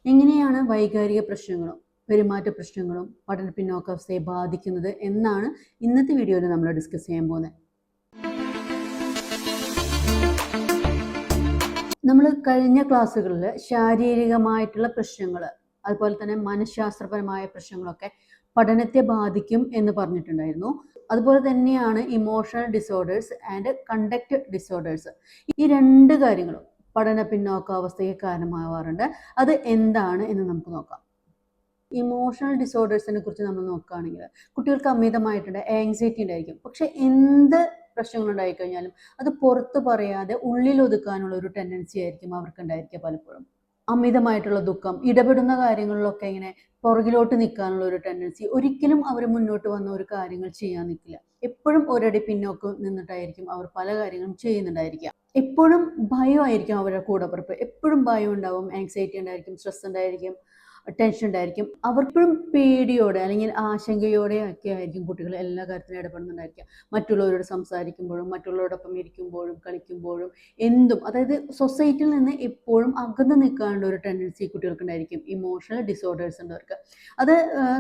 എങ്ങനെയാണ് വൈകാരിക പ്രശ്നങ്ങളും പെരുമാറ്റ പ്രശ്നങ്ങളും പഠന പിന്നോക്കാവസ്ഥയെ ബാധിക്കുന്നത് എന്നാണ് ഇന്നത്തെ വീഡിയോയിൽ നമ്മൾ ഡിസ്കസ് ചെയ്യാൻ പോകുന്നത്. നമ്മൾ കഴിഞ്ഞ ക്ലാസ്സുകളിൽ ശാരീരികമായിട്ടുള്ള പ്രശ്നങ്ങൾ അതുപോലെ തന്നെ മനഃശാസ്ത്രപരമായ പ്രശ്നങ്ങളൊക്കെ പഠനത്തെ ബാധിക്കും എന്ന് പറഞ്ഞിട്ടുണ്ടായിരുന്നു. അതുപോലെ തന്നെയാണ് emotional disorders and conduct disorders. ഈ രണ്ട് കാര്യങ്ങളും പഠന പിന്നോക്കാവസ്ഥയ്ക്ക് കാരണമാവാറുണ്ട്. അത് എന്താണ് എന്ന് നമുക്ക് നോക്കാം. ഇമോഷണൽ ഡിസോർഡേഴ്സിനെ കുറിച്ച് നമ്മൾ നോക്കുകയാണെങ്കിൽ കുട്ടികൾക്ക് അമിതമായിട്ടുണ്ട് ആങ്സൈറ്റി ഉണ്ടായിരിക്കും. പക്ഷെ എന്ത് പ്രശ്നങ്ങൾ ഉണ്ടായിക്കഴിഞ്ഞാലും അത് പുറത്ത് പറയാതെ ഉള്ളിൽ ഒതുക്കാനുള്ള ഒരു ടെൻഡൻസി ആയിരിക്കും അവർക്ക് ഉണ്ടായിരിക്കുക. പലപ്പോഴും അമിതമായിട്ടുള്ള ദുഃഖം, ഇടപെടുന്ന കാര്യങ്ങളിലൊക്കെ ഇങ്ങനെ പുറകിലോട്ട് നിൽക്കാനുള്ള ഒരു ടെൻഡൻസി, ഒരിക്കലും അവർ മുന്നോട്ട് വന്ന ഒരു കാര്യങ്ങൾ ചെയ്യാൻ നിൽക്കില്ല. എപ്പോഴും ഒരടി പിന്നോക്കം നിന്നിട്ടായിരിക്കും അവർ പല കാര്യങ്ങളും ചെയ്യുന്നുണ്ടായിരിക്കുക. എപ്പോഴും ഭയമായിരിക്കും അവരുടെ കൂടപ്പിറപ്പ്. എപ്പോഴും ഭയം ഉണ്ടാവും, ആങ്സൈറ്റി ഉണ്ടായിരിക്കും, സ്ട്രെസ് ഉണ്ടായിരിക്കും, ടെൻഷൻ ഉണ്ടായിരിക്കും. അവർക്കും പേടിയോടെ അല്ലെങ്കിൽ ആശങ്കയോടെ ഒക്കെ ആയിരിക്കും കുട്ടികൾ എല്ലാ കാര്യത്തിലും ഇടപെടുന്നുണ്ടായിരിക്കുക. മറ്റുള്ളവരോട് സംസാരിക്കുമ്പോഴും മറ്റുള്ളവരോടൊപ്പം ഇരിക്കുമ്പോഴും കളിക്കുമ്പോഴും എന്തും, അതായത് സൊസൈറ്റിയിൽ നിന്ന് എപ്പോഴും അകന്ന് നിൽക്കാനുള്ള ഒരു ടെൻഡൻസി കുട്ടികൾക്ക് ഉണ്ടായിരിക്കും. ഇമോഷണൽ ഡിസോർഡേഴ്സ് ഉള്ളവർക്ക് അത്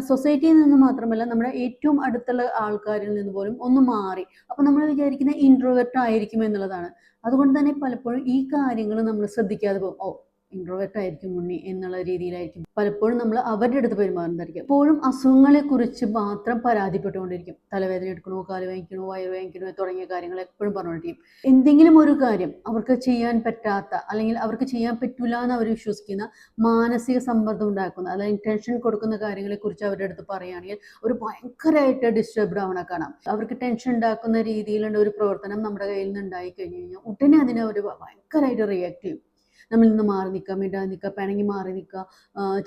സൊസൈറ്റിയിൽ നിന്ന് മാത്രമല്ല, നമ്മുടെ ഏറ്റവും അടുത്തുള്ള ആൾക്കാരിൽ നിന്ന് പോലും ഒന്ന് മാറി. അപ്പോൾ നമ്മൾ വിചാരിക്കുന്ന ഇൻട്രോവേർട്ട് ആയിരിക്കും എന്നുള്ളതാണ്. അതുകൊണ്ട് തന്നെ പലപ്പോഴും ഈ കാര്യങ്ങൾ നമ്മൾ ശ്രദ്ധിക്കാതെ പോകും. ഓ, ഇൻട്രോവേർട്ട് ആയിരിക്കും ഉണ്ണി എന്നുള്ള രീതിയിലായിരിക്കും പലപ്പോഴും നമ്മൾ അവരുടെ അടുത്ത് പെരുമാറുന്നതായിരിക്കും. എപ്പോഴും അസുഖങ്ങളെ കുറിച്ച് മാത്രം പരാതിപ്പെട്ടുകൊണ്ടിരിക്കും. തലവേദന എടുക്കണോ, കാല് വേദനിക്കണോ, വയറ് വേദനിക്കണോ തുടങ്ങിയ കാര്യങ്ങൾ എപ്പോഴും പറഞ്ഞുകൊണ്ടിരിക്കും. എന്തെങ്കിലും ഒരു കാര്യം അവർക്ക് ചെയ്യാൻ പറ്റാത്ത അല്ലെങ്കിൽ അവർക്ക് ചെയ്യാൻ പറ്റില്ല എന്ന് അവർ വിശ്വസിക്കുന്ന മാനസിക സമ്മർദ്ദം ഉണ്ടാക്കുന്ന അല്ലെങ്കിൽ ടെൻഷൻ കൊടുക്കുന്ന കാര്യങ്ങളെ കുറിച്ച് അവരുടെ അടുത്ത് പറയുകയാണെങ്കിൽ ഒരു ഭയങ്കരമായിട്ട് ഡിസ്റ്റർബ്ഡ് ആവണ കാണാം. അവർക്ക് ടെൻഷൻ ഉണ്ടാക്കുന്ന രീതിയിലുള്ള ഒരു പ്രവർത്തനം നമ്മുടെ കയ്യിൽ നിന്ന് ഉണ്ടായി കഴിഞ്ഞു കഴിഞ്ഞാൽ ഉടനെ അതിനെ അവർ ഭയങ്കരമായിട്ട് റിയാക്ട് ചെയ്യും. നമ്മളിൽ നിന്ന് മാറി നിൽക്കുക, മിണ്ടാതെ നിൽക്കുക, പിണങ്ങി മാറി നിൽക്കുക,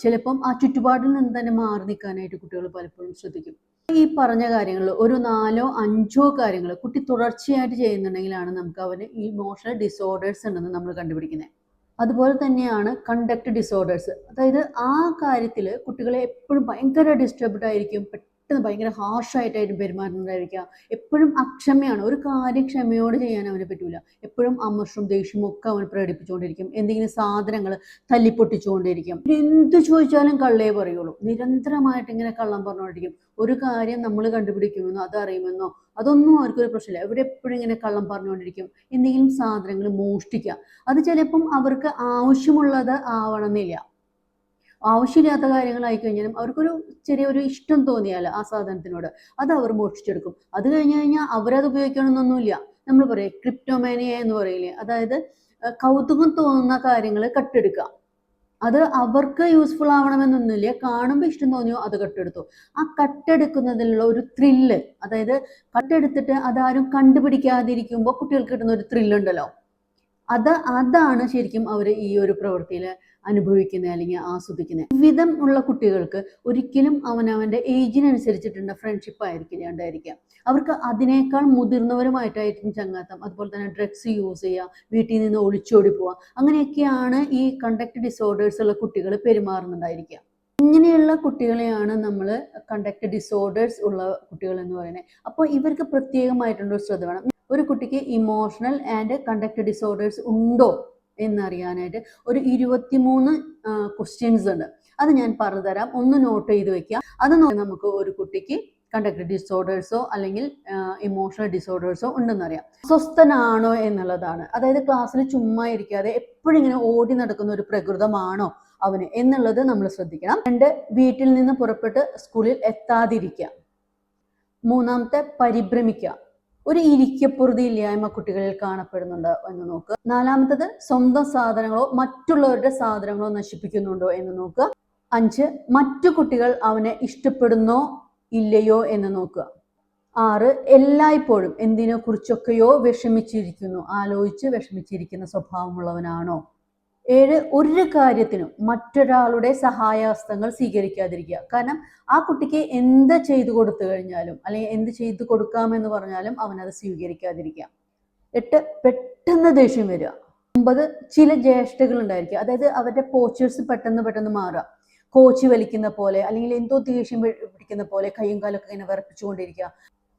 ചിലപ്പം ആ ചുറ്റുപാടിൽ നിന്ന് തന്നെ മാറി നിൽക്കാനായിട്ട് കുട്ടികൾ പലപ്പോഴും ശ്രദ്ധിക്കും. ഈ പറഞ്ഞ കാര്യങ്ങളിൽ ഒരു 4-5 കാര്യങ്ങൾ കുട്ടി തുടർച്ചയായിട്ട് ചെയ്യുന്നുണ്ടെങ്കിലാണ് നമുക്ക് അവന് ഇമോഷണൽ ഡിസോർഡേഴ്സ് ഉണ്ടെന്ന് നമ്മൾ കണ്ടുപിടിക്കുന്നത്. അതുപോലെ തന്നെയാണ് കണ്ടക്ട് ഡിസോർഡേഴ്സ്. അതായത് ആ കാര്യത്തിൽ കുട്ടികളെ എപ്പോഴും ഭയങ്കര ഡിസ്റ്റർബ്ഡ് ആയിരിക്കും, ഭയങ്കര ഹാർഷായിട്ടായിരിക്കും പെരുമാറുന്നതായിരിക്കുക. എപ്പോഴും അക്ഷമയാണ്, ഒരു കാര്യം ക്ഷമയോട് ചെയ്യാൻ അവന് പറ്റൂല. എപ്പോഴും അമർഷവും ദേഷ്യവും ഒക്കെ അവൻ പ്രകടിപ്പിച്ചുകൊണ്ടിരിക്കും. എന്തെങ്കിലും സാധനങ്ങൾ തല്ലിപ്പൊട്ടിച്ചുകൊണ്ടിരിക്കും. എന്ത് ചോദിച്ചാലും കള്ളേ പറയുള്ളൂ. നിരന്തരമായിട്ട് ഇങ്ങനെ കള്ളം പറഞ്ഞുകൊണ്ടിരിക്കും. ഒരു കാര്യം നമ്മൾ കണ്ടുപിടിക്കുമെന്നോ അതറിയുമെന്നോ അതൊന്നും അവർക്കൊരു പ്രശ്നമില്ല. എപ്പോഴും ഇങ്ങനെ കള്ളം പറഞ്ഞുകൊണ്ടിരിക്കും. എന്തെങ്കിലും സാധനങ്ങൾ മോഷ്ടിക്കുക, അത് ചിലപ്പം അവർക്ക് ആവശ്യമുള്ളത് ആവണമെന്നില്ല. ആവശ്യമില്ലാത്ത കാര്യങ്ങളായി കഴിഞ്ഞാലും അവർക്കൊരു ചെറിയൊരു ഇഷ്ടം തോന്നിയാൽ ആ സാധനത്തിനോട് അത് അവർ മോഷ്ടിച്ചെടുക്കും. അത് കഴിഞ്ഞ് കഴിഞ്ഞാൽ അവരത് ഉപയോഗിക്കണമെന്നൊന്നുമില്ല. നമ്മൾ പറയും ക്രിപ്റ്റോമാനിയ എന്ന് പറയില്ലേ, അതായത് കൗതുകം തോന്നുന്ന കാര്യങ്ങൾ കട്ടെടുക്കുക. അത് അവർക്ക് യൂസ്ഫുൾ ആവണമെന്നൊന്നുമില്ല. കാണുമ്പോൾ ഇഷ്ടം തോന്നിയോ അത് കട്ടെടുത്തു. ആ കട്ടെടുക്കുന്നതിലുള്ള ഒരു ത്രില്ല്, അതായത് കട്ടെടുത്തിട്ട് അതാരും കണ്ടുപിടിക്കാതിരിക്കുമ്പോൾ കുട്ടികൾക്ക് കിട്ടുന്ന ഒരു ത്രില്ലുണ്ടല്ലോ, അതാണ് ശരിക്കും അവർ ഈ ഒരു പ്രവൃത്തിയിൽ അനുഭവിക്കുന്നത് അല്ലെങ്കിൽ ആസ്വദിക്കുന്നത്. വിധം ഉള്ള കുട്ടികൾക്ക് ഒരിക്കലും അവനവൻ്റെ ഏജിനനുസരിച്ചിട്ടുള്ള ഫ്രണ്ട്ഷിപ്പ് ആയിരിക്കില്ല ഉണ്ടായിരിക്കുക. അവർക്ക് അതിനേക്കാൾ മുതിർന്നവരുമായിട്ടായിരിക്കും ചങ്ങാത്തം. അതുപോലെ തന്നെ ഡ്രഗ്സ് യൂസ് ചെയ്യുക, വീട്ടിൽ നിന്ന് ഒളിച്ചോടി പോവുക, അങ്ങനെയൊക്കെയാണ് ഈ കണ്ടക്ട് ഡിസോർഡേഴ്സ് ഉള്ള കുട്ടികൾ പെരുമാറുന്നുണ്ടായിരിക്കുക. ഇങ്ങനെയുള്ള കുട്ടികളെയാണ് നമ്മൾ കണ്ടക്ട് ഡിസോർഡേഴ്സ് ഉള്ള കുട്ടികൾ എന്ന് പറയുന്നത്. അപ്പോൾ ഇവർക്ക് പ്രത്യേകമായിട്ടുള്ള ഒരു ശ്രദ്ധ വേണം. ഒരു കുട്ടിക്ക് ഇമോഷണൽ ആൻഡ് കണ്ടക്ട് ഡിസോർഡേഴ്സ് ഉണ്ടോ എന്നറിയാനായിട്ട് ഒരു 23 ക്വസ്റ്റ്യൻസ് ഉണ്ട്. അത് ഞാൻ പറഞ്ഞുതരാം, ഒന്ന് നോട്ട് ചെയ്ത് വെക്കുക. അത് നമുക്ക് ഒരു കുട്ടിക്ക് കണ്ടക്ട് ഡിസോർഡേഴ്സോ അല്ലെങ്കിൽ ഇമോഷണൽ ഡിസോർഡേഴ്സോ ഉണ്ടെന്നറിയാം. സ്വസ്ഥനാണോ എന്നുള്ളതാണ്. അതായത് ക്ലാസ്സിൽ ചുമ്മാ ഇരിക്കാതെ എപ്പോഴും ഇങ്ങനെ ഓടി നടക്കുന്ന ഒരു പ്രകൃതമാണോ അവന് എന്നുള്ളത് നമ്മൾ ശ്രദ്ധിക്കണം. 2, വീട്ടിൽ നിന്ന് പുറപ്പെട്ട് സ്കൂളിൽ എത്താതിരിക്കുക. 3, പരിഭ്രമിക്കുക. ഒരു ഇരിക്കപ്പുറതി ഇല്ലായ്മ കുട്ടികളിൽ കാണപ്പെടുന്നുണ്ടോ എന്ന് നോക്കുക. 4, സ്വന്തം സാധനങ്ങളോ മറ്റുള്ളവരുടെ സാധനങ്ങളോ നശിപ്പിക്കുന്നുണ്ടോ എന്ന് നോക്കുക. 5, മറ്റു കുട്ടികൾ അവനെ ഇഷ്ടപ്പെടുന്നോ ഇല്ലയോ എന്ന് നോക്കുക. 6, എല്ലായ്പ്പോഴും എന്തിനെ കുറിച്ചൊക്കെയോ ആലോചിച്ച് വിഷമിച്ചിരിക്കുന്ന സ്വഭാവമുള്ളവനാണോ. 7, ഒരു കാര്യത്തിനും മറ്റൊരാളുടെ സഹായഹസ്തങ്ങൾ സ്വീകരിക്കാതിരിക്കുക. കാരണം ആ കുട്ടിക്ക് എന്ത് ചെയ്തു കൊടുത്തു കഴിഞ്ഞാലും അല്ലെങ്കിൽ എന്ത് ചെയ്തു കൊടുക്കാമെന്ന് പറഞ്ഞാലും അവനത് സ്വീകരിക്കാതിരിക്കുക. 8, പെട്ടെന്ന് ദേഷ്യം വരിക. 9, ചില ജ്യേഷ്ഠകൾ ഉണ്ടായിരിക്കുക. അതായത് അവരുടെ പോച്ചേഴ്സ് പെട്ടെന്ന് മാറുക. കോച്ചി വലിക്കുന്ന പോലെ അല്ലെങ്കിൽ എന്തോ ദേഷ്യം പിടിക്കുന്ന പോലെ കയ്യും കാലൊക്കെ ഇങ്ങനെ വിറപ്പിച്ചുകൊണ്ടിരിക്കുക.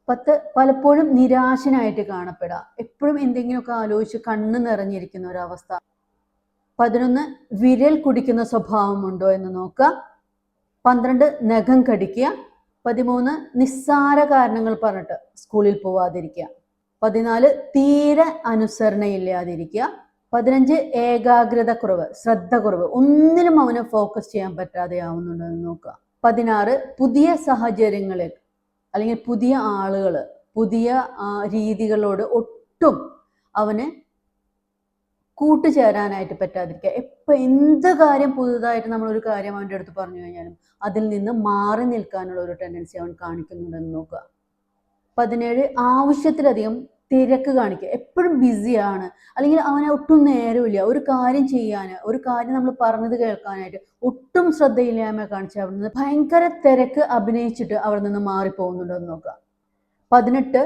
10, പലപ്പോഴും നിരാശനായിട്ട് കാണപ്പെടുക. എപ്പോഴും എന്തെങ്കിലുമൊക്കെ ആലോചിച്ച് കണ്ണ് നിറഞ്ഞിരിക്കുന്ന ഒരവസ്ഥ. 11 വിരൽ കുടിക്കുന്ന സ്വഭാവമുണ്ടോ എന്ന് നോക്കുക. 12 നഖം കടിക്കുക. 13 നിസ്സാര കാരണങ്ങൾ പറഞ്ഞിട്ട് സ്കൂളിൽ പോവാതിരിക്കുക. 14 തീരെ അനുസരണയില്ലാതിരിക്കുക. 15 ഏകാഗ്രത കുറവ്, ശ്രദ്ധ കുറവ്, ഒന്നിലും അവന് ഫോക്കസ് ചെയ്യാൻ പറ്റാതെ ആവുന്നുണ്ടോ എന്ന് നോക്കുക. 16 പുതിയ സാഹചര്യങ്ങളിൽ അല്ലെങ്കിൽ പുതിയ ആളുകൾ, പുതിയ രീതികളോട് ഒട്ടും അവന് കൂട്ടുചേരാനായിട്ട് പറ്റാതിരിക്കുക. എപ്പോൾ എന്ത് കാര്യം പുതുതായിട്ട് നമ്മളൊരു കാര്യം അവൻ്റെ അടുത്ത് പറഞ്ഞു കഴിഞ്ഞാലും അതിൽ നിന്ന് മാറി നിൽക്കാനുള്ള ഒരു ടെൻഡൻസി അവൻ കാണിക്കുന്നുണ്ടെന്ന് നോക്കുക. 17 ആവശ്യത്തിലധികം തിരക്ക് കാണിക്കുക, എപ്പോഴും ബിസിയാണ്, അല്ലെങ്കിൽ അവനെ ഒട്ടും നേരമില്ല ഒരു കാര്യം ചെയ്യാൻ, ഒരു കാര്യം നമ്മൾ പറഞ്ഞത് കേൾക്കാനായിട്ട് ഒട്ടും ശ്രദ്ധയില്ലായ്മ കാണിച്ച് അവിടെ നിന്ന് ഭയങ്കര തിരക്ക് അഭിനയിച്ചിട്ട് അവിടെ നിന്ന് മാറിപ്പോകുന്നുണ്ടോ എന്ന് നോക്കുക. 18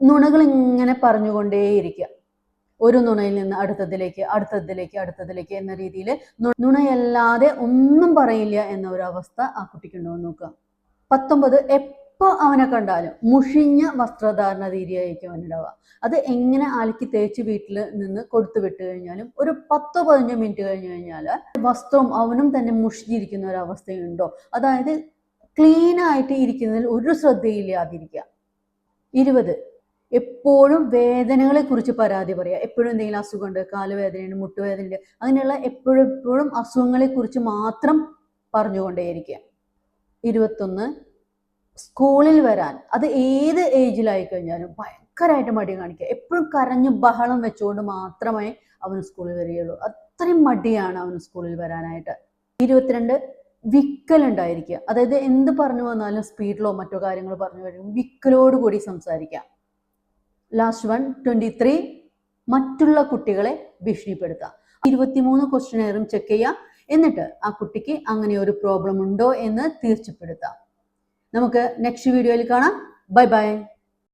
നുണകൾ ഇങ്ങനെ പറഞ്ഞുകൊണ്ടേയിരിക്കുക, ഒരു നുണയിൽ നിന്ന് അടുത്തതിലേക്ക് എന്ന രീതിയിൽ നുണയല്ലാതെ ഒന്നും പറയില്ല എന്ന ഒരു അവസ്ഥ ആ കുട്ടിക്കുണ്ടോ എന്ന് നോക്കുക. 19 എപ്പോൾ അവനെ കണ്ടാലും മുഷിഞ്ഞ വസ്ത്രധാരണ രീതിയായിരിക്കും അവനുണ്ടാവുക. അത് എങ്ങനെ അലക്കി തേച്ച് വീട്ടിൽ നിന്ന് കൊടുത്തു വിട്ട് കഴിഞ്ഞാലും ഒരു 10-15 മിനിറ്റ് കഴിഞ്ഞ് കഴിഞ്ഞാൽ വസ്ത്രവും അവനും തന്നെ മുഷിഞ്ഞിരിക്കുന്ന ഒരു അവസ്ഥയുണ്ടോ, അതായത് ക്ലീൻ ആയിട്ട് ഇരിക്കുന്നതിൽ ഒരു ശ്രദ്ധയില്ലാതിരിക്കുക. 20 എപ്പോഴും വേദനകളെ കുറിച്ച് പരാതി പറയുക, എപ്പോഴും എന്തെങ്കിലും അസുഖമുണ്ട്, കാലുവേദനയുണ്ട്, മുട്ടുവേദനയുണ്ട്, അങ്ങനെയുള്ള എപ്പോഴും അസുഖങ്ങളെ കുറിച്ച് മാത്രം പറഞ്ഞുകൊണ്ടേയിരിക്കുക. 21 സ്കൂളിൽ വരാൻ, അത് ഏത് ഏജിലായി കഴിഞ്ഞാലും ഭയങ്കരമായിട്ട് മടി കാണിക്കുക, എപ്പോഴും കരഞ്ഞ് ബഹളം വെച്ചുകൊണ്ട് മാത്രമേ അവന് സ്കൂളിൽ വരികയുള്ളൂ. അത്രയും മടിയാണ് അവന് സ്കൂളിൽ വരാനായിട്ട്. 22 വിക്കലുണ്ടായിരിക്കുക, അതായത് എന്ത് പറഞ്ഞു വന്നാലും സ്പീഡിലോ മറ്റോ കാര്യങ്ങൾ പറഞ്ഞു വരും, വിക്കലോട് കൂടി സംസാരിക്കാം. ലാസ്റ്റ് വൺ 23 മറ്റുള്ള കുട്ടികളെ ഭീഷണിപ്പെടുത്താം. 23 ക്വസ്റ്റ്യനെയറും ചെക്ക് ചെയ്യുക, എന്നിട്ട് ആ കുട്ടിക്ക് അങ്ങനെ ഒരു പ്രോബ്ലം ഉണ്ടോ എന്ന് തീർച്ചപ്പെടുത്താം. നമുക്ക് നെക്സ്റ്റ് വീഡിയോയിൽ കാണാം. Bye bye.